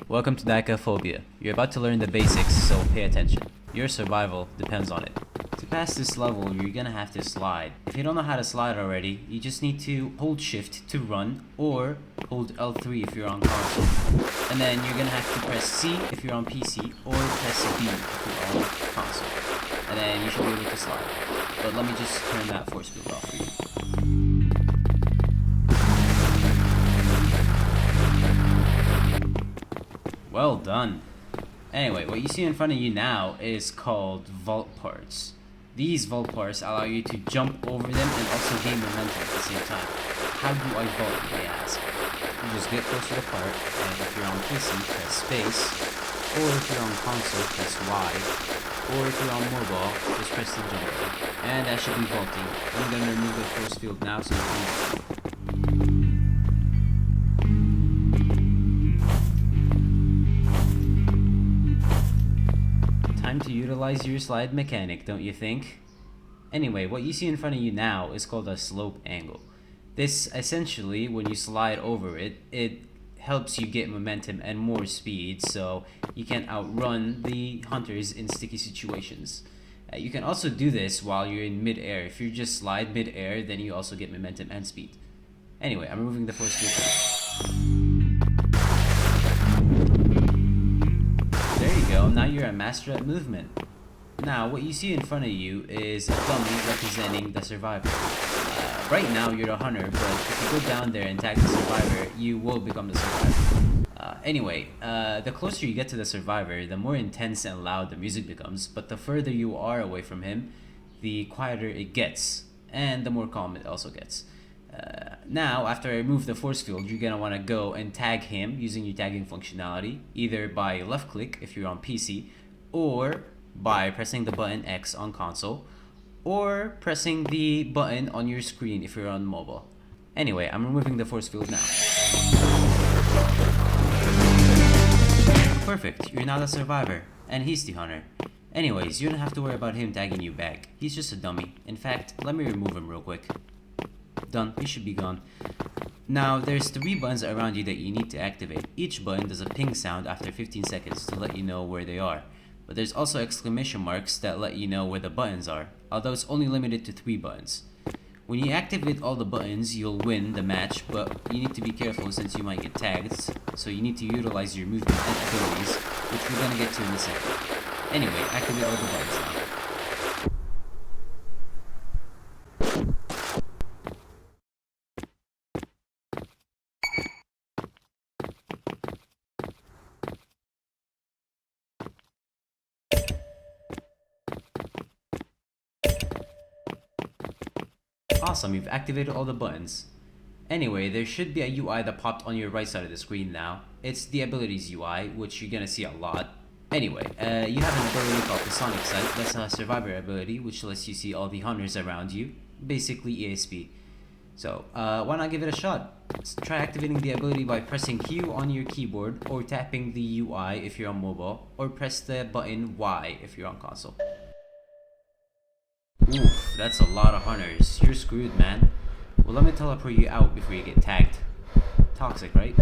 Welcome to diokophobia. You're about to learn the basics, so pay attention. Your survival depends on it. To pass this level, you're gonna have to slide. If you don't know how to slide already, you just need to hold shift to run, or hold L3 if you're on console. And then you're gonna have to press C if you're on PC, or press B if you're on console. And then you should be able to slide. But let me just turn that force field off for you. Well done. Anyway, what you see in front of you now is called vault parts. These vault parts allow you to jump over them and also gain momentum at the same time. How do I vault, you may ask? You just get close to the part, and if you're on PC, press space, or if you're on console, press Y, or if you're on mobile, just press the jump button. And that should be vaulting. I'm going to remove the force field now so you can vault. Time to utilize your slide mechanic, don't you think? Anyway, what you see in front of you now is called a slope angle. This essentially, when you slide over it, it helps you get momentum and more speed, so you can outrun the hunters in sticky situations. You can also do this while you're in mid-air. If you just slide mid-air, then you also get momentum and speed. Anyway, I'm removing the force field. There you go, now you're a master at movement. Now, what you see in front of you is a dummy representing the survivor. Right now, you're a hunter, but if you go down there and tag the survivor, you will become the survivor. Anyway, the closer you get to the survivor, the more intense and loud the music becomes, but the further you are away from him, the quieter it gets, and the more calm it also gets. Now, after I remove the force field, you're gonna wanna go and tag him using your tagging functionality, either by left click if you're on PC, or by pressing the button X on console, or pressing the button on your screen if you're on mobile. Anyway, I'm removing the force field now. Perfect, you're now the survivor, and he's the hunter. Anyways, you don't have to worry about him tagging you back. He's just a dummy. In fact, let me remove him real quick. Done, he should be gone. Now, there's 3 buttons around you that you need to activate. Each button does a ping sound after 15 seconds to let you know where they are. But there's also exclamation marks that let you know where the buttons are, although it's only limited to 3 buttons. When you activate all the buttons, you'll win the match, but you need to be careful since you might get tagged, so you need to utilize your movement and abilities, which we're gonna get to in a second. Anyway, activate all the buttons now. Awesome, you've activated all the buttons. Anyway, there should be a UI that popped on your right side of the screen now. It's the abilities UI, which you're gonna see a lot. Anyway, you have an ability called the Sonic Sight. That's a survivor ability, which lets you see all the hunters around you. Basically ESP. So, why not give it a shot? Let's try activating the ability by pressing Q on your keyboard, or tapping the UI if you're on mobile, or press the button Y if you're on console. Oof, that's a lot of hunters. You're screwed, man. Well, let me teleport you out before you get tagged. Toxic, right?